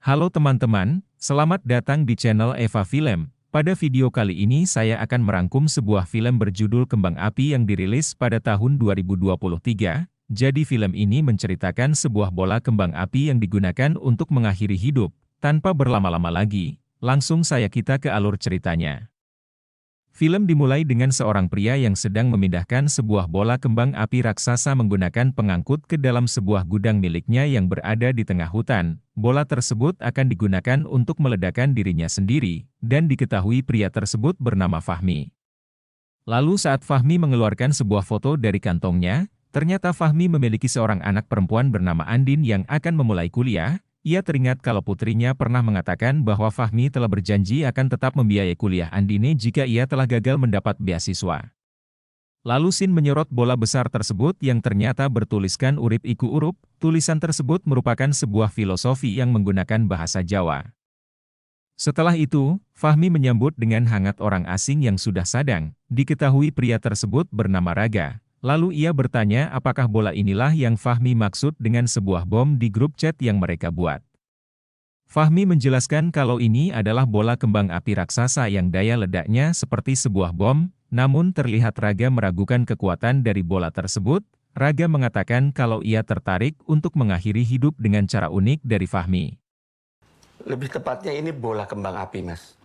Halo teman-teman, selamat datang di channel Eva Film. Pada video kali ini saya akan merangkum sebuah film berjudul Kembang Api yang dirilis pada tahun 2023. Jadi film ini menceritakan sebuah bola kembang api yang digunakan untuk mengakhiri hidup. Tanpa berlama-lama lagi, langsung kita ke alur ceritanya. Film dimulai dengan seorang pria yang sedang memindahkan sebuah bola kembang api raksasa menggunakan pengangkut ke dalam sebuah gudang miliknya yang berada di tengah hutan. Bola tersebut akan digunakan untuk meledakkan dirinya sendiri, dan diketahui pria tersebut bernama Fahmi. Lalu saat Fahmi mengeluarkan sebuah foto dari kantongnya, ternyata Fahmi memiliki seorang anak perempuan bernama Andin yang akan memulai kuliah. Ia teringat kalau putrinya pernah mengatakan bahwa Fahmi telah berjanji akan tetap membiayai kuliah Andine jika ia telah gagal mendapat beasiswa. Lalu Sin menyorot bola besar tersebut yang ternyata bertuliskan Urip Iku Urup. Tulisan tersebut merupakan sebuah filosofi yang menggunakan bahasa Jawa. Setelah itu, Fahmi menyambut dengan hangat orang asing yang sudah sadang. Diketahui pria tersebut bernama Raga. Lalu ia bertanya apakah bola inilah yang Fahmi maksud dengan sebuah bom di grup chat yang mereka buat. Fahmi menjelaskan kalau ini adalah bola kembang api raksasa yang daya ledaknya seperti sebuah bom, namun terlihat Raga meragukan kekuatan dari bola tersebut. Raga mengatakan kalau ia tertarik untuk mengakhiri hidup dengan cara unik dari Fahmi. Lebih tepatnya ini bola kembang api, Mas.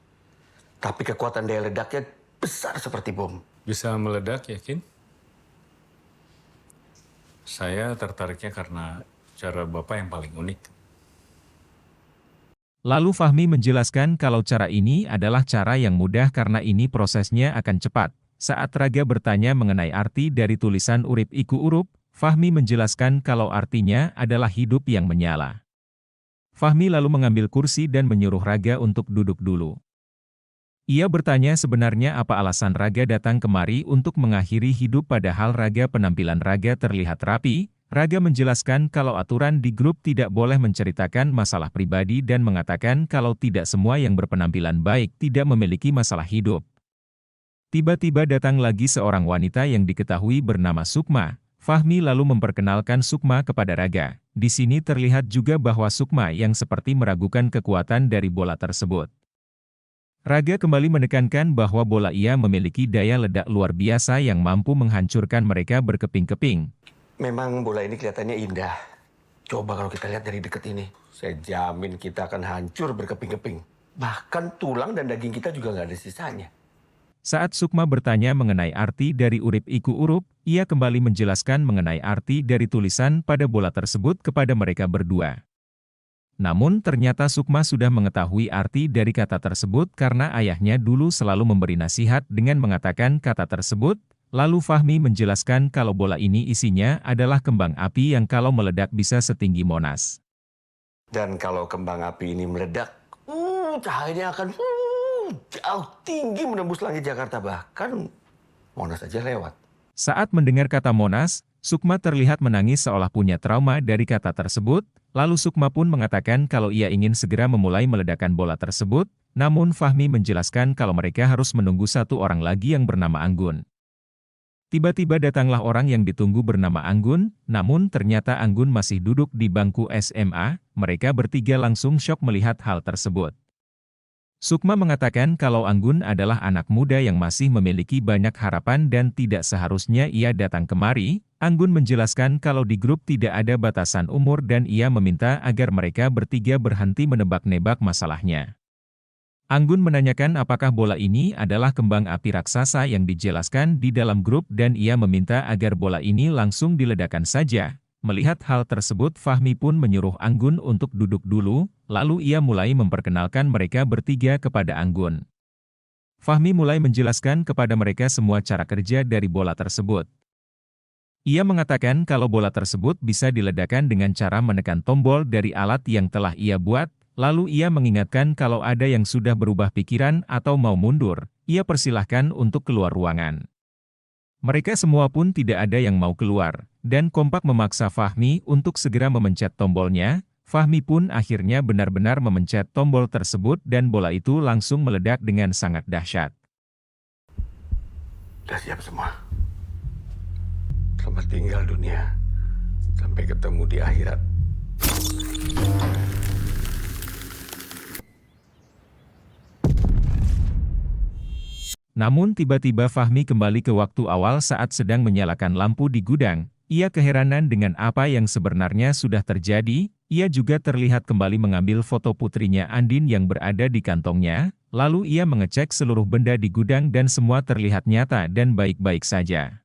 Tapi kekuatan daya ledaknya besar seperti bom. Bisa meledak, yakin? Saya tertariknya karena cara Bapak yang paling unik. Lalu Fahmi menjelaskan kalau cara ini adalah cara yang mudah karena ini prosesnya akan cepat. Saat Raga bertanya mengenai arti dari tulisan Urip Iku Urup, Fahmi menjelaskan kalau artinya adalah hidup yang menyala. Fahmi lalu mengambil kursi dan menyuruh Raga untuk duduk dulu. Ia bertanya sebenarnya apa alasan Raga datang kemari untuk mengakhiri hidup padahal penampilan Raga terlihat rapi. Raga menjelaskan kalau aturan di grup tidak boleh menceritakan masalah pribadi dan mengatakan kalau tidak semua yang berpenampilan baik tidak memiliki masalah hidup. Tiba-tiba datang lagi seorang wanita yang diketahui bernama Sukma. Fahmi lalu memperkenalkan Sukma kepada Raga. Di sini terlihat juga bahwa Sukma yang seperti meragukan kekuatan dari bola tersebut. Raga kembali menekankan bahwa bola ia memiliki daya ledak luar biasa yang mampu menghancurkan mereka berkeping-keping. Memang bola ini kelihatannya indah. Coba kalau kita lihat dari dekat ini. Saya jamin kita akan hancur berkeping-keping. Bahkan tulang dan daging kita juga nggak ada sisanya. Saat Sukma bertanya mengenai arti dari Urip Iku Urup, ia kembali menjelaskan mengenai arti dari tulisan pada bola tersebut kepada mereka berdua. Namun ternyata Sukma sudah mengetahui arti dari kata tersebut karena ayahnya dulu selalu memberi nasihat dengan mengatakan kata tersebut. Lalu Fahmi menjelaskan kalau bola ini isinya adalah kembang api yang kalau meledak bisa setinggi Monas. Dan kalau kembang api ini meledak, cahayanya akan jauh tinggi menembus langit Jakarta. Bahkan Monas aja lewat. Saat mendengar kata Monas, Sukma terlihat menangis seolah punya trauma dari kata tersebut. Lalu Sukma pun mengatakan kalau ia ingin segera memulai meledakkan bola tersebut, namun Fahmi menjelaskan kalau mereka harus menunggu satu orang lagi yang bernama Anggun. Tiba-tiba datanglah orang yang ditunggu bernama Anggun, namun ternyata Anggun masih duduk di bangku SMA. Mereka bertiga langsung syok melihat hal tersebut. Sukma mengatakan kalau Anggun adalah anak muda yang masih memiliki banyak harapan dan tidak seharusnya ia datang kemari. Anggun menjelaskan kalau di grup tidak ada batasan umur dan ia meminta agar mereka bertiga berhenti menebak-nebak masalahnya. Anggun menanyakan apakah bola ini adalah kembang api raksasa yang dijelaskan di dalam grup dan ia meminta agar bola ini langsung diledakkan saja. Melihat hal tersebut Fahmi pun menyuruh Anggun untuk duduk dulu, lalu ia mulai memperkenalkan mereka bertiga kepada Anggun. Fahmi mulai menjelaskan kepada mereka semua cara kerja dari bola tersebut. Ia mengatakan kalau bola tersebut bisa diledakkan dengan cara menekan tombol dari alat yang telah ia buat, lalu ia mengingatkan kalau ada yang sudah berubah pikiran atau mau mundur, ia persilahkan untuk keluar ruangan. Mereka semua pun tidak ada yang mau keluar, dan kompak memaksa Fahmi untuk segera memencet tombolnya. Fahmi pun akhirnya benar-benar memencet tombol tersebut dan bola itu langsung meledak dengan sangat dahsyat. Udah siap semua. Selamat tinggal dunia. Sampai ketemu di akhirat. Namun tiba-tiba Fahmi kembali ke waktu awal saat sedang menyalakan lampu di gudang. Ia keheranan dengan apa yang sebenarnya sudah terjadi. Ia juga terlihat kembali mengambil foto putrinya Andin yang berada di kantongnya. Lalu ia mengecek seluruh benda di gudang dan semua terlihat nyata dan baik-baik saja.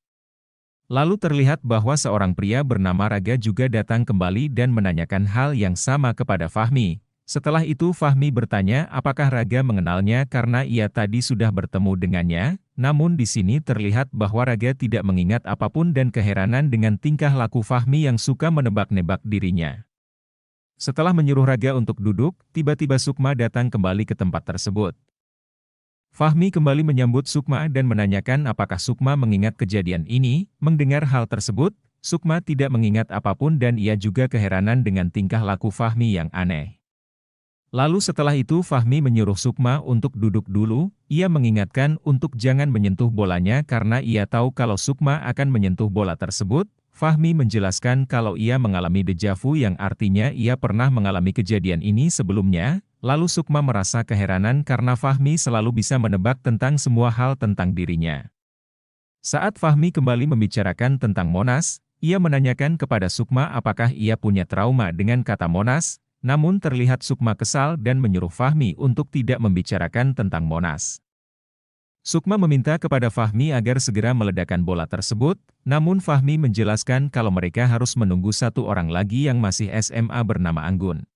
Lalu terlihat bahwa seorang pria bernama Raga juga datang kembali dan menanyakan hal yang sama kepada Fahmi. Setelah itu Fahmi bertanya apakah Raga mengenalnya karena ia tadi sudah bertemu dengannya, namun di sini terlihat bahwa Raga tidak mengingat apapun dan keheranan dengan tingkah laku Fahmi yang suka menebak-nebak dirinya. Setelah menyuruh Raga untuk duduk, tiba-tiba Sukma datang kembali ke tempat tersebut. Fahmi kembali menyambut Sukma dan menanyakan apakah Sukma mengingat kejadian ini. Mendengar hal tersebut, Sukma tidak mengingat apapun dan ia juga keheranan dengan tingkah laku Fahmi yang aneh. Lalu setelah itu Fahmi menyuruh Sukma untuk duduk dulu. Ia mengingatkan untuk jangan menyentuh bolanya karena ia tahu kalau Sukma akan menyentuh bola tersebut. Fahmi menjelaskan kalau ia mengalami dejavu yang artinya ia pernah mengalami kejadian ini sebelumnya. Lalu Sukma merasa keheranan karena Fahmi selalu bisa menebak tentang semua hal tentang dirinya. Saat Fahmi kembali membicarakan tentang Monas, ia menanyakan kepada Sukma apakah ia punya trauma dengan kata Monas. Namun terlihat Sukma kesal dan menyuruh Fahmi untuk tidak membicarakan tentang Monas. Sukma meminta kepada Fahmi agar segera meledakkan bola tersebut, namun Fahmi menjelaskan kalau mereka harus menunggu satu orang lagi yang masih SMA bernama Anggun.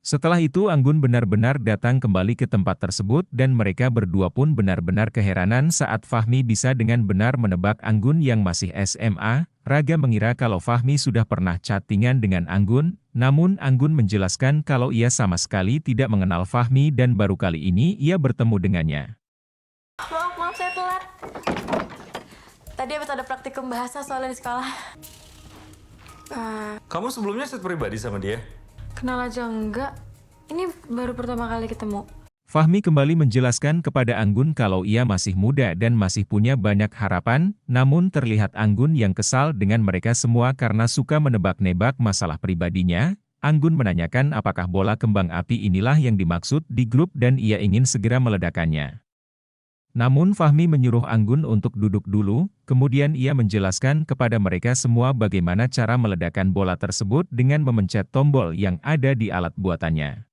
Setelah itu Anggun benar-benar datang kembali ke tempat tersebut dan mereka berdua pun benar-benar keheranan saat Fahmi bisa dengan benar menebak Anggun yang masih SMA. Raga mengira kalau Fahmi sudah pernah chattingan dengan Anggun, namun Anggun menjelaskan kalau ia sama sekali tidak mengenal Fahmi dan baru kali ini ia bertemu dengannya. Maaf saya telat. Tadi habis ada praktikum bahasa soalnya di sekolah. Kamu sebelumnya chat pribadi sama dia? Kenal aja enggak. Ini baru pertama kali ketemu. Fahmi kembali menjelaskan kepada Anggun kalau ia masih muda dan masih punya banyak harapan, namun terlihat Anggun yang kesal dengan mereka semua karena suka menebak-nebak masalah pribadinya. Anggun menanyakan apakah bola kembang api inilah yang dimaksud di grup dan ia ingin segera meledakkannya. Namun Fahmi menyuruh Anggun untuk duduk dulu, kemudian ia menjelaskan kepada mereka semua bagaimana cara meledakkan bola tersebut dengan memencet tombol yang ada di alat buatannya.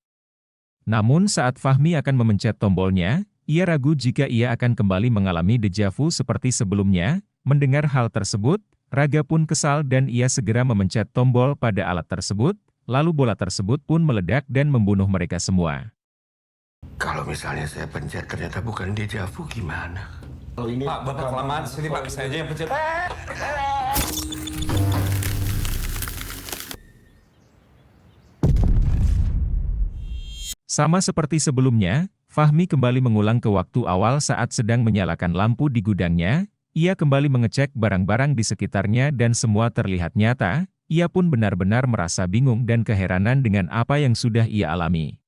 Namun saat Fahmi akan memencet tombolnya, ia ragu jika ia akan kembali mengalami dejavu seperti sebelumnya. Mendengar hal tersebut, Raga pun kesal dan ia segera memencet tombol pada alat tersebut, lalu bola tersebut pun meledak dan membunuh mereka semua. Kalau misalnya saya pencet ternyata bukan dejavu gimana? Kalau ini Pak, Bapak kelamaan di sini Pak, saya aja yang pencet. Sama seperti sebelumnya, Fahmi kembali mengulang ke waktu awal saat sedang menyalakan lampu di gudangnya. Ia kembali mengecek barang-barang di sekitarnya dan semua terlihat nyata. Ia pun benar-benar merasa bingung dan keheranan dengan apa yang sudah ia alami.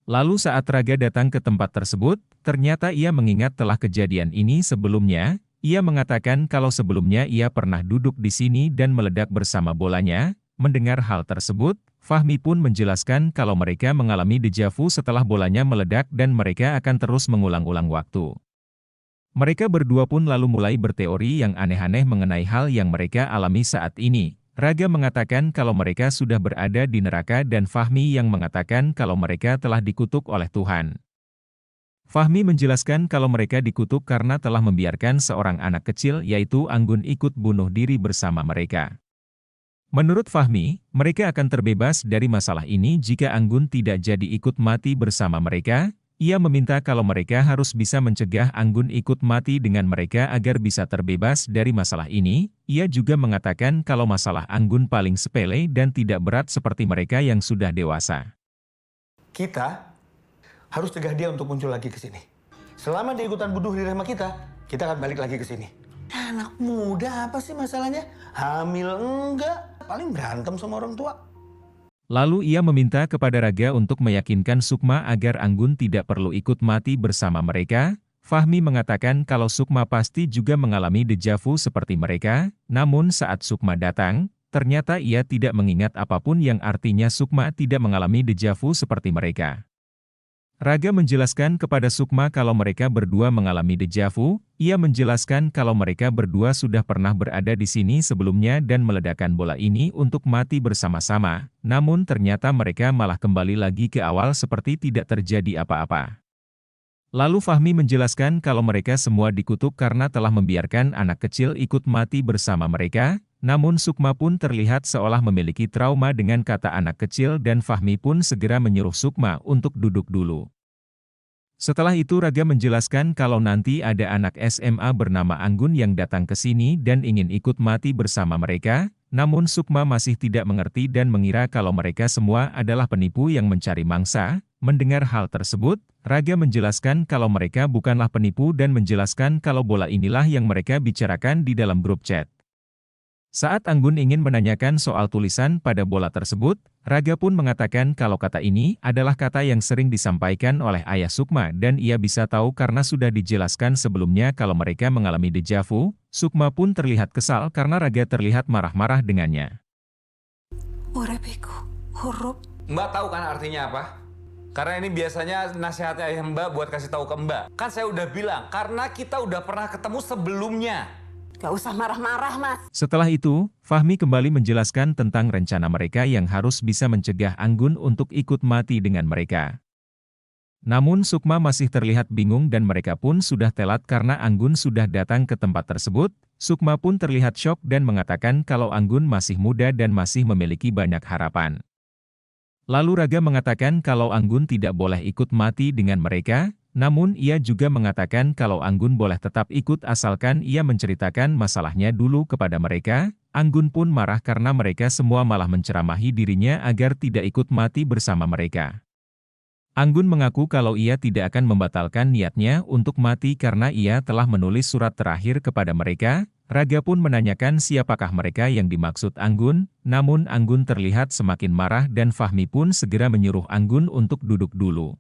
Lalu saat Raga datang ke tempat tersebut, ternyata ia mengingat telah kejadian ini sebelumnya. Ia mengatakan kalau sebelumnya ia pernah duduk di sini dan meledak bersama bolanya. Mendengar hal tersebut, Fahmi pun menjelaskan kalau mereka mengalami dejavu setelah bolanya meledak dan mereka akan terus mengulang-ulang waktu. Mereka berdua pun lalu mulai berteori yang aneh-aneh mengenai hal yang mereka alami saat ini. Raga mengatakan kalau mereka sudah berada di neraka dan Fahmi yang mengatakan kalau mereka telah dikutuk oleh Tuhan. Fahmi menjelaskan kalau mereka dikutuk karena telah membiarkan seorang anak kecil yaitu Anggun ikut bunuh diri bersama mereka. Menurut Fahmi, mereka akan terbebas dari masalah ini jika Anggun tidak jadi ikut mati bersama mereka. Ia meminta kalau mereka harus bisa mencegah Anggun ikut mati dengan mereka agar bisa terbebas dari masalah ini. Ia juga mengatakan kalau masalah Anggun paling sepele dan tidak berat seperti mereka yang sudah dewasa. Kita harus cegah dia untuk muncul lagi ke sini. Selama dia ikutan bunuh diri sama kita akan balik lagi ke sini. Anak muda apa sih masalahnya? Hamil enggak? Paling berantem sama orang tua. Lalu ia meminta kepada Raga untuk meyakinkan Sukma agar Anggun tidak perlu ikut mati bersama mereka. Fahmi mengatakan kalau Sukma pasti juga mengalami dejavu seperti mereka, namun saat Sukma datang, ternyata ia tidak mengingat apapun yang artinya Sukma tidak mengalami dejavu seperti mereka. Raga menjelaskan kepada Sukma kalau mereka berdua mengalami dejavu. Ia menjelaskan kalau mereka berdua sudah pernah berada di sini sebelumnya dan meledakkan bola ini untuk mati bersama-sama. Namun ternyata mereka malah kembali lagi ke awal seperti tidak terjadi apa-apa. Lalu Fahmi menjelaskan kalau mereka semua dikutuk karena telah membiarkan anak kecil ikut mati bersama mereka. Namun Sukma pun terlihat seolah memiliki trauma dengan kata anak kecil dan Fahmi pun segera menyuruh Sukma untuk duduk dulu. Setelah itu Raga menjelaskan kalau nanti ada anak SMA bernama Anggun yang datang ke sini dan ingin ikut mati bersama mereka, namun Sukma masih tidak mengerti dan mengira kalau mereka semua adalah penipu yang mencari mangsa. Mendengar hal tersebut, Raga menjelaskan kalau mereka bukanlah penipu dan menjelaskan kalau bola inilah yang mereka bicarakan di dalam grup chat. Saat Anggun ingin menanyakan soal tulisan pada bola tersebut, Raga pun mengatakan kalau kata ini adalah kata yang sering disampaikan oleh ayah Sukma dan ia bisa tahu karena sudah dijelaskan sebelumnya kalau mereka mengalami dejavu. Sukma pun terlihat kesal karena Raga terlihat marah-marah dengannya. Urip-iku, huruf. Mbak tahu kan artinya apa? Karena ini biasanya nasihatnya ayah Mbak buat kasih tahu ke Mbak. Kan saya udah bilang, karena kita udah pernah ketemu sebelumnya. Gak usah marah-marah, Mas. Setelah itu, Fahmi kembali menjelaskan tentang rencana mereka yang harus bisa mencegah Anggun untuk ikut mati dengan mereka. Namun Sukma masih terlihat bingung dan mereka pun sudah telat karena Anggun sudah datang ke tempat tersebut. Sukma pun terlihat syok dan mengatakan kalau Anggun masih muda dan masih memiliki banyak harapan. Lalu Raga mengatakan kalau Anggun tidak boleh ikut mati dengan mereka. Namun ia juga mengatakan kalau Anggun boleh tetap ikut asalkan ia menceritakan masalahnya dulu kepada mereka. Anggun pun marah karena mereka semua malah menceramahi dirinya agar tidak ikut mati bersama mereka. Anggun mengaku kalau ia tidak akan membatalkan niatnya untuk mati karena ia telah menulis surat terakhir kepada mereka. Raga pun menanyakan siapakah mereka yang dimaksud Anggun, namun Anggun terlihat semakin marah dan Fahmi pun segera menyuruh Anggun untuk duduk dulu.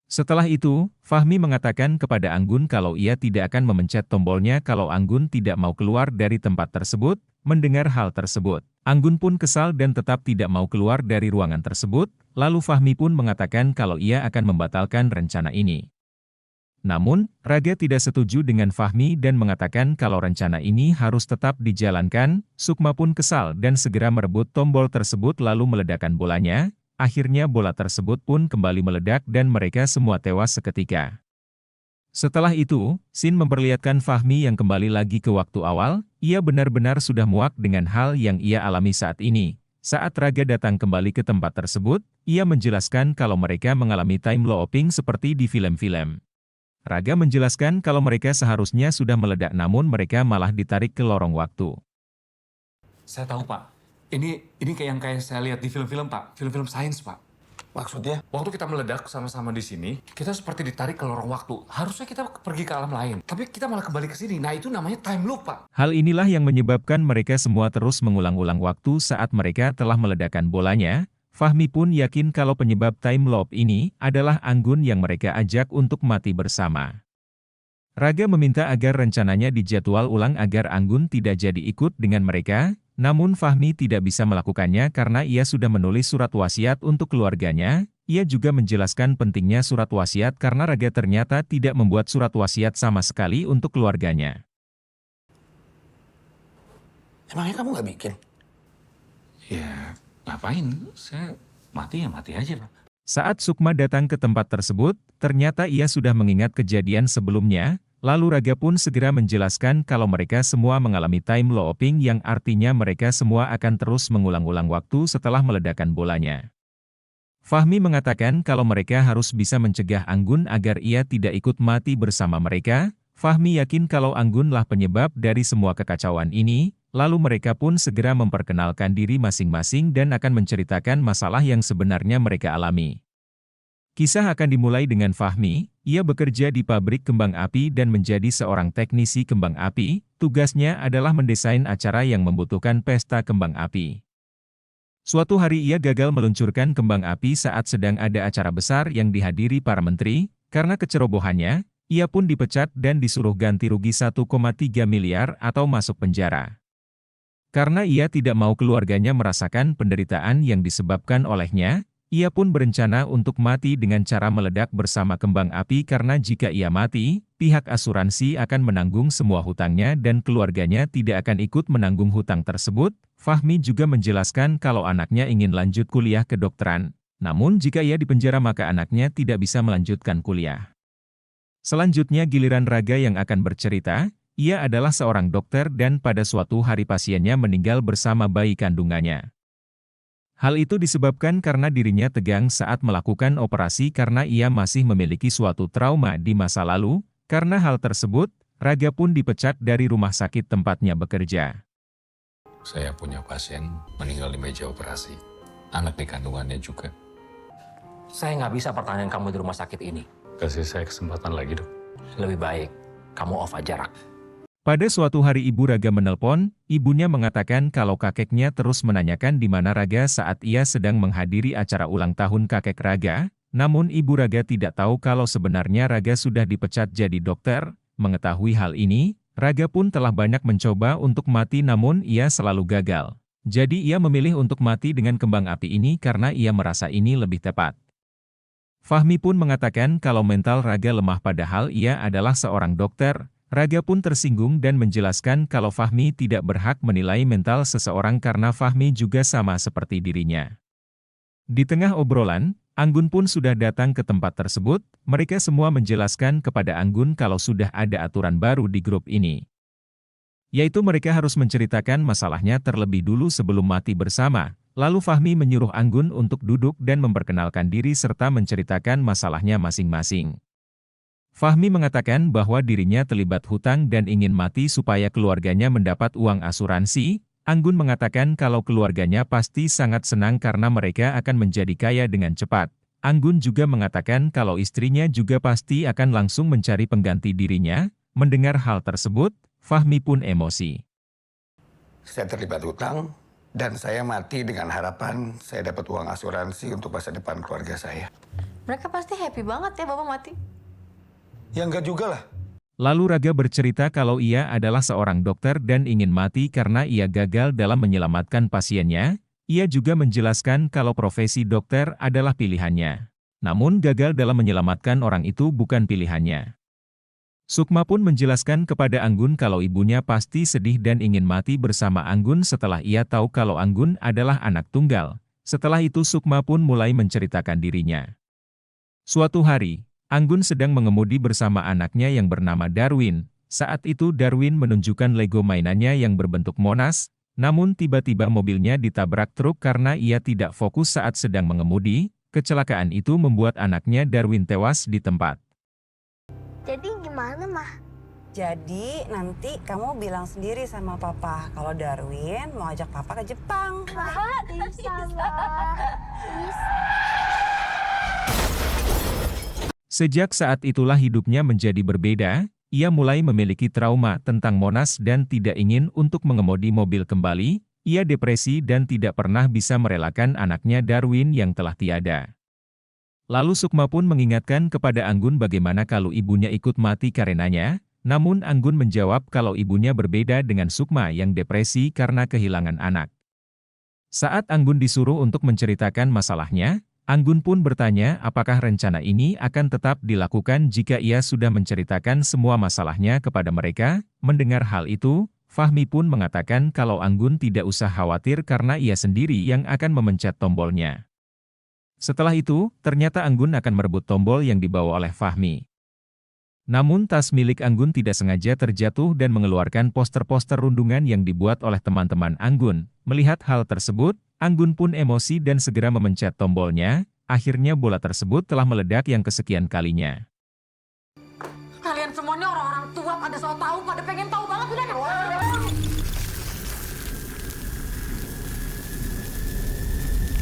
Setelah itu, Fahmi mengatakan kepada Anggun kalau ia tidak akan memencet tombolnya kalau Anggun tidak mau keluar dari tempat tersebut. Mendengar hal tersebut, Anggun pun kesal dan tetap tidak mau keluar dari ruangan tersebut. Lalu Fahmi pun mengatakan kalau ia akan membatalkan rencana ini. Namun, Raga tidak setuju dengan Fahmi dan mengatakan kalau rencana ini harus tetap dijalankan. Sukma pun kesal dan segera merebut tombol tersebut lalu meledakkan bolanya. Akhirnya bola tersebut pun kembali meledak dan mereka semua tewas seketika. Setelah itu, Sin memperlihatkan Fahmi yang kembali lagi ke waktu awal. Ia benar-benar sudah muak dengan hal yang ia alami saat ini. Saat Raga datang kembali ke tempat tersebut, ia menjelaskan kalau mereka mengalami time looping seperti di film-film. Raga menjelaskan kalau mereka seharusnya sudah meledak namun mereka malah ditarik ke lorong waktu. Saya tahu, Pak. Ini kayak saya lihat di film-film, Pak. Film-film sains, Pak. Maksudnya? Waktu kita meledak sama-sama di sini, kita seperti ditarik ke lorong waktu. Harusnya kita pergi ke alam lain, tapi kita malah kembali ke sini. Nah, itu namanya time loop, Pak. Hal inilah yang menyebabkan mereka semua terus mengulang-ulang waktu saat mereka telah meledakkan bolanya. Fahmi pun yakin kalau penyebab time loop ini adalah Anggun yang mereka ajak untuk mati bersama. Raga meminta agar rencananya dijadwal ulang agar Anggun tidak jadi ikut dengan mereka. Namun Fahmi tidak bisa melakukannya karena ia sudah menulis surat wasiat untuk keluarganya. Ia juga menjelaskan pentingnya surat wasiat karena Raga ternyata tidak membuat surat wasiat sama sekali untuk keluarganya. Emangnya kamu nggak bikin? Ya, ngapain? Saya mati ya mati aja, Pak. Saat Sukma datang ke tempat tersebut, ternyata ia sudah mengingat kejadian sebelumnya. Lalu Raga pun segera menjelaskan kalau mereka semua mengalami time looping yang artinya mereka semua akan terus mengulang-ulang waktu setelah meledakkan bolanya. Fahmi mengatakan kalau mereka harus bisa mencegah Anggun agar ia tidak ikut mati bersama mereka. Fahmi yakin kalau Anggunlah penyebab dari semua kekacauan ini, lalu mereka pun segera memperkenalkan diri masing-masing dan akan menceritakan masalah yang sebenarnya mereka alami. Kisah akan dimulai dengan Fahmi. Ia bekerja di pabrik kembang api dan menjadi seorang teknisi kembang api. Tugasnya adalah mendesain acara yang membutuhkan pesta kembang api. Suatu hari ia gagal meluncurkan kembang api saat sedang ada acara besar yang dihadiri para menteri. Karena kecerobohannya, ia pun dipecat dan disuruh ganti rugi 1,3 miliar atau masuk penjara. Karena ia tidak mau keluarganya merasakan penderitaan yang disebabkan olehnya, Ia pun berencana untuk mati dengan cara meledak bersama kembang api karena jika ia mati, pihak asuransi akan menanggung semua hutangnya dan keluarganya tidak akan ikut menanggung hutang tersebut. Fahmi juga menjelaskan kalau anaknya ingin lanjut kuliah kedokteran. Namun jika ia dipenjara maka anaknya tidak bisa melanjutkan kuliah. Selanjutnya giliran Raga yang akan bercerita. Ia adalah seorang dokter dan pada suatu hari pasiennya meninggal bersama bayi kandungannya. Hal itu disebabkan karena dirinya tegang saat melakukan operasi karena ia masih memiliki suatu trauma di masa lalu. Karena hal tersebut, Raga pun dipecat dari rumah sakit tempatnya bekerja. Saya punya pasien meninggal di meja operasi. Anak di kandungannya juga. Saya nggak bisa pertahanin kamu di rumah sakit ini. Kasih saya kesempatan lagi, Dok. Lebih baik kamu off aja, Rak. Pada suatu hari ibu Raga menelpon, ibunya mengatakan kalau kakeknya terus menanyakan di mana Raga saat ia sedang menghadiri acara ulang tahun kakek Raga, namun ibu Raga tidak tahu kalau sebenarnya Raga sudah dipecat jadi dokter. Mengetahui hal ini, Raga pun telah banyak mencoba untuk mati namun ia selalu gagal. Jadi ia memilih untuk mati dengan kembang api ini karena ia merasa ini lebih tepat. Fahmi pun mengatakan kalau mental Raga lemah padahal ia adalah seorang dokter. Raga pun tersinggung dan menjelaskan kalau Fahmi tidak berhak menilai mental seseorang karena Fahmi juga sama seperti dirinya. Di tengah obrolan, Anggun pun sudah datang ke tempat tersebut. Mereka semua menjelaskan kepada Anggun kalau sudah ada aturan baru di grup ini. Yaitu mereka harus menceritakan masalahnya terlebih dulu sebelum mati bersama. Lalu Fahmi menyuruh Anggun untuk duduk dan memperkenalkan diri serta menceritakan masalahnya masing-masing. Fahmi mengatakan bahwa dirinya terlibat hutang dan ingin mati supaya keluarganya mendapat uang asuransi. Anggun mengatakan kalau keluarganya pasti sangat senang karena mereka akan menjadi kaya dengan cepat. Anggun juga mengatakan kalau istrinya juga pasti akan langsung mencari pengganti dirinya. Mendengar hal tersebut, Fahmi pun emosi. Saya terlibat hutang dan saya mati dengan harapan saya dapat uang asuransi untuk masa depan keluarga saya. Mereka pasti happy banget ya Bapak mati. Ya enggak juga lah. Lalu Raga bercerita kalau ia adalah seorang dokter dan ingin mati karena ia gagal dalam menyelamatkan pasiennya. Ia juga menjelaskan kalau profesi dokter adalah pilihannya. Namun gagal dalam menyelamatkan orang itu bukan pilihannya. Sukma pun menjelaskan kepada Anggun kalau ibunya pasti sedih dan ingin mati bersama Anggun setelah ia tahu kalau Anggun adalah anak tunggal. Setelah itu Sukma pun mulai menceritakan dirinya. Suatu hari, Anggun sedang mengemudi bersama anaknya yang bernama Darwin. Saat itu Darwin menunjukkan Lego mainannya yang berbentuk Monas, namun tiba-tiba mobilnya ditabrak truk karena ia tidak fokus saat sedang mengemudi. Kecelakaan itu membuat anaknya Darwin tewas di tempat. Jadi gimana, Mah? Jadi nanti kamu bilang sendiri sama papa kalau Darwin mau ajak papa ke Jepang. Bisa, Mah. Bisa. Sejak saat itulah hidupnya menjadi berbeda, ia mulai memiliki trauma tentang Monas dan tidak ingin untuk mengemudi mobil kembali, ia depresi dan tidak pernah bisa merelakan anaknya Darwin yang telah tiada. Lalu Sukma pun mengingatkan kepada Anggun bagaimana kalau ibunya ikut mati karenanya, namun Anggun menjawab kalau ibunya berbeda dengan Sukma yang depresi karena kehilangan anak. Saat Anggun disuruh untuk menceritakan masalahnya, Anggun pun bertanya apakah rencana ini akan tetap dilakukan jika ia sudah menceritakan semua masalahnya kepada mereka. Mendengar hal itu, Fahmi pun mengatakan kalau Anggun tidak usah khawatir karena ia sendiri yang akan memencet tombolnya. Setelah itu, ternyata Anggun akan merebut tombol yang dibawa oleh Fahmi. Namun tas milik Anggun tidak sengaja terjatuh dan mengeluarkan poster-poster rundungan yang dibuat oleh teman-teman Anggun. Melihat hal tersebut, Anggun pun emosi dan segera memencet tombolnya. Akhirnya bola tersebut telah meledak yang kesekian kalinya. Kalian semuanya orang-orang tua pada so tahu, pada pengen tahu banget udah.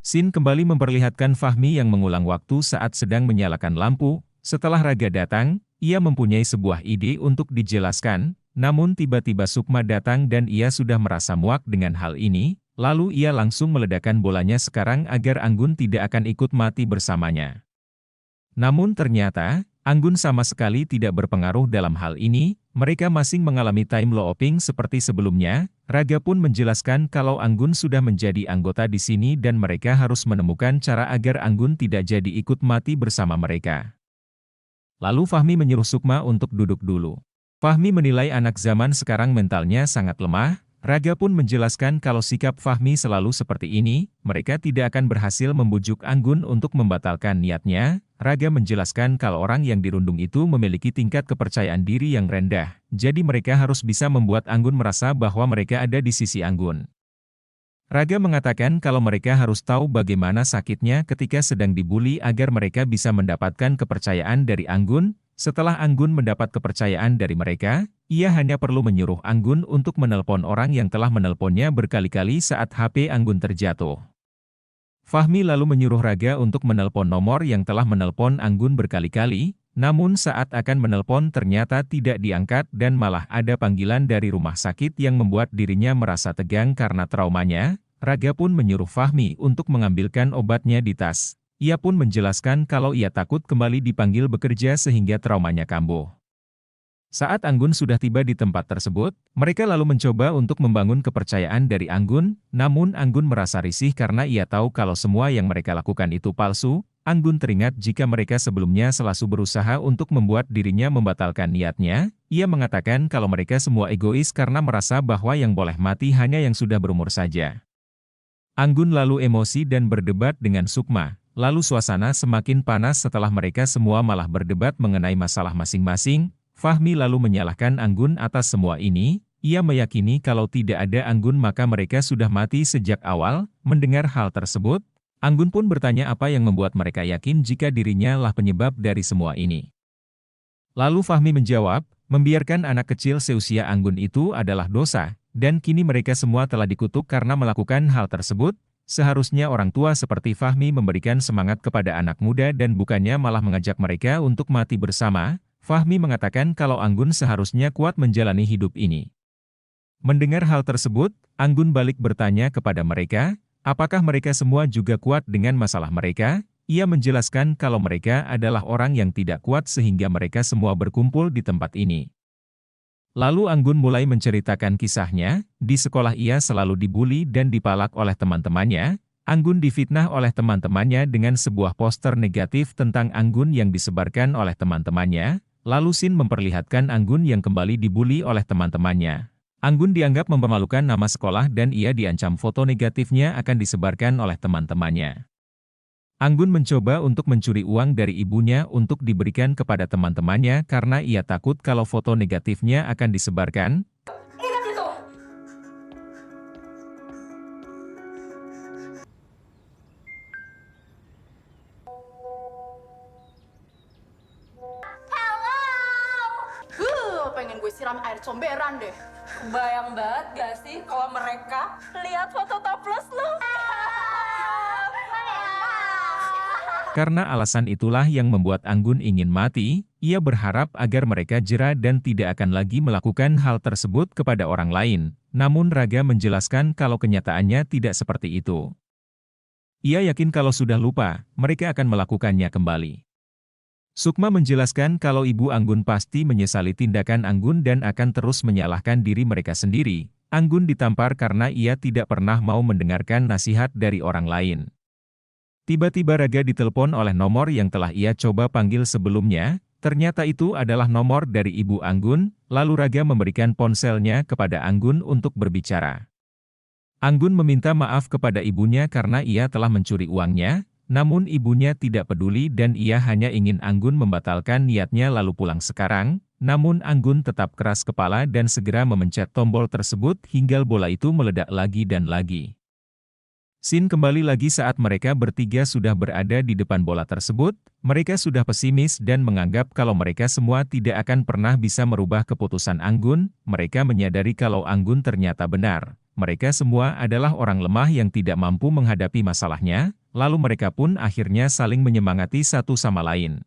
Scene kembali memperlihatkan Fahmi yang mengulang waktu saat sedang menyalakan lampu. Setelah Raga datang, ia mempunyai sebuah ide untuk dijelaskan, namun tiba-tiba Sukma datang dan ia sudah merasa muak dengan hal ini. Lalu ia langsung meledakkan bolanya sekarang agar Anggun tidak akan ikut mati bersamanya. Namun ternyata, Anggun sama sekali tidak berpengaruh dalam hal ini. mereka masing mengalami time looping seperti sebelumnya. Raga pun menjelaskan kalau Anggun sudah menjadi anggota di sini dan mereka harus menemukan cara agar Anggun tidak jadi ikut mati bersama mereka. Lalu Fahmi menyuruh Sukma untuk duduk dulu. Fahmi menilai anak zaman sekarang mentalnya sangat lemah. Raga pun menjelaskan kalau sikap Fahmi selalu seperti ini, mereka tidak akan berhasil membujuk Anggun untuk membatalkan niatnya. Raga menjelaskan kalau orang yang dirundung itu memiliki tingkat kepercayaan diri yang rendah, jadi mereka harus bisa membuat Anggun merasa bahwa mereka ada di sisi Anggun. Raga mengatakan kalau mereka harus tahu bagaimana sakitnya ketika sedang dibuli agar mereka bisa mendapatkan kepercayaan dari Anggun. Setelah Anggun mendapat kepercayaan dari mereka, ia hanya perlu menyuruh Anggun untuk menelpon orang yang telah menelponnya berkali-kali saat HP Anggun terjatuh. Fahmi lalu menyuruh Raga untuk menelpon nomor yang telah menelpon Anggun berkali-kali, namun saat akan menelpon ternyata tidak diangkat dan malah ada panggilan dari rumah sakit yang membuat dirinya merasa tegang karena traumanya. Raga pun menyuruh Fahmi untuk mengambilkan obatnya di tas. Ia pun menjelaskan kalau ia takut kembali dipanggil bekerja sehingga traumanya kambuh. Saat Anggun sudah tiba di tempat tersebut, mereka lalu mencoba untuk membangun kepercayaan dari Anggun, namun Anggun merasa risih karena ia tahu kalau semua yang mereka lakukan itu palsu. Anggun teringat jika mereka sebelumnya selalu berusaha untuk membuat dirinya membatalkan niatnya. Ia mengatakan kalau mereka semua egois karena merasa bahwa yang boleh mati hanya yang sudah berumur saja. Anggun lalu emosi dan berdebat dengan Sukma. Lalu suasana semakin panas setelah mereka semua malah berdebat mengenai masalah masing-masing. Fahmi lalu menyalahkan Anggun atas semua ini. Ia meyakini kalau tidak ada Anggun maka mereka sudah mati sejak awal. Mendengar hal tersebut, Anggun pun bertanya apa yang membuat mereka yakin jika dirinya lah penyebab dari semua ini. Lalu Fahmi menjawab, membiarkan anak kecil seusia Anggun itu adalah dosa, dan kini mereka semua telah dikutuk karena melakukan hal tersebut. Seharusnya orang tua seperti Fahmi memberikan semangat kepada anak muda dan bukannya malah mengajak mereka untuk mati bersama. Fahmi mengatakan kalau Anggun seharusnya kuat menjalani hidup ini. Mendengar hal tersebut, Anggun balik bertanya kepada mereka, apakah mereka semua juga kuat dengan masalah mereka? Ia menjelaskan kalau mereka adalah orang yang tidak kuat sehingga mereka semua berkumpul di tempat ini. Lalu Anggun mulai menceritakan kisahnya, di sekolah ia selalu dibuli dan dipalak oleh teman-temannya. Anggun difitnah oleh teman-temannya dengan sebuah poster negatif tentang Anggun yang disebarkan oleh teman-temannya. Lalu Sin memperlihatkan Anggun yang kembali dibuli oleh teman-temannya. Anggun dianggap mempermalukan nama sekolah dan ia diancam foto negatifnya akan disebarkan oleh teman-temannya. Anggun mencoba untuk mencuri uang dari ibunya untuk diberikan kepada teman-temannya karena ia takut kalau foto negatifnya akan disebarkan. Ingat itu! Pengen gue siram air comberan deh. Bayang banget gak sih kalau mereka lihat foto toples lo? Karena alasan itulah yang membuat Anggun ingin mati. Ia berharap agar mereka jera dan tidak akan lagi melakukan hal tersebut kepada orang lain. Namun Raga menjelaskan kalau kenyataannya tidak seperti itu. Ia yakin kalau sudah lupa, mereka akan melakukannya kembali. Sukma menjelaskan kalau ibu Anggun pasti menyesali tindakan Anggun dan akan terus menyalahkan diri mereka sendiri. Anggun ditampar karena ia tidak pernah mau mendengarkan nasihat dari orang lain. Tiba-tiba Raga ditelepon oleh nomor yang telah ia coba panggil sebelumnya. Ternyata itu adalah nomor dari ibu Anggun, lalu Raga memberikan ponselnya kepada Anggun untuk berbicara. Anggun meminta maaf kepada ibunya karena ia telah mencuri uangnya, namun ibunya tidak peduli dan ia hanya ingin Anggun membatalkan niatnya lalu pulang sekarang. Namun Anggun tetap keras kepala dan segera memencet tombol tersebut hingga bola itu meledak lagi dan lagi. Sin kembali lagi saat mereka bertiga sudah berada di depan bola tersebut. Mereka sudah pesimis dan menganggap kalau mereka semua tidak akan pernah bisa merubah keputusan Anggun. Mereka menyadari kalau Anggun ternyata benar. Mereka semua adalah orang lemah yang tidak mampu menghadapi masalahnya, lalu mereka pun akhirnya saling menyemangati satu sama lain.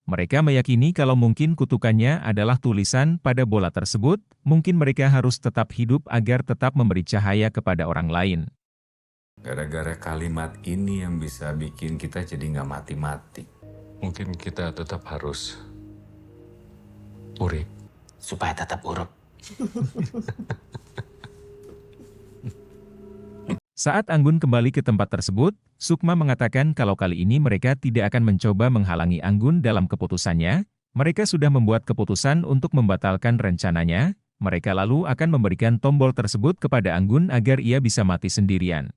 Mereka meyakini kalau mungkin kutukannya adalah tulisan pada bola tersebut, mungkin mereka harus tetap hidup agar tetap memberi cahaya kepada orang lain. Gara-gara kalimat ini yang bisa bikin kita jadi nggak mati-mati. Mungkin kita tetap harus urip supaya tetap urut. Saat Anggun kembali ke tempat tersebut, Sukma mengatakan kalau kali ini mereka tidak akan mencoba menghalangi Anggun dalam keputusannya. Mereka sudah membuat keputusan untuk membatalkan rencananya. Mereka lalu akan memberikan tombol tersebut kepada Anggun agar ia bisa mati sendirian.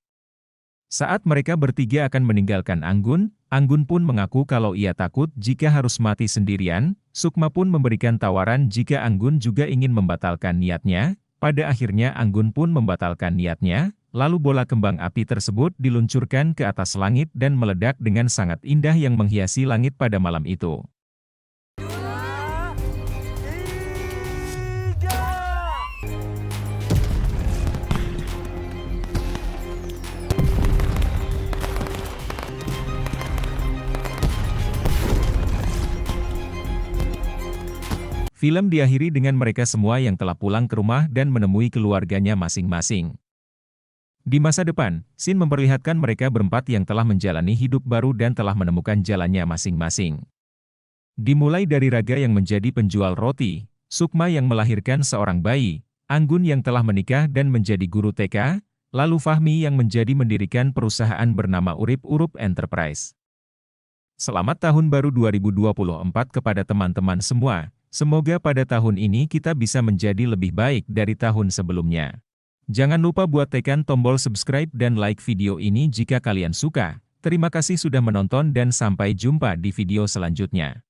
Saat mereka bertiga akan meninggalkan Anggun, Anggun pun mengaku kalau ia takut jika harus mati sendirian. Sukma pun memberikan tawaran jika Anggun juga ingin membatalkan niatnya. Pada akhirnya Anggun pun membatalkan niatnya. Lalu bola kembang api tersebut diluncurkan ke atas langit dan meledak dengan sangat indah yang menghiasi langit pada malam itu. Film diakhiri dengan mereka semua yang telah pulang ke rumah dan menemui keluarganya masing-masing. Di masa depan, scene memperlihatkan mereka berempat yang telah menjalani hidup baru dan telah menemukan jalannya masing-masing. Dimulai dari Raga yang menjadi penjual roti, Sukma yang melahirkan seorang bayi, Anggun yang telah menikah dan menjadi guru TK, lalu Fahmi yang menjadi mendirikan perusahaan bernama Urip Urup Enterprise. Selamat tahun baru 2024 kepada teman-teman semua. Semoga pada tahun ini kita bisa menjadi lebih baik dari tahun sebelumnya. Jangan lupa buat tekan tombol subscribe dan like video ini jika kalian suka. Terima kasih sudah menonton dan sampai jumpa di video selanjutnya.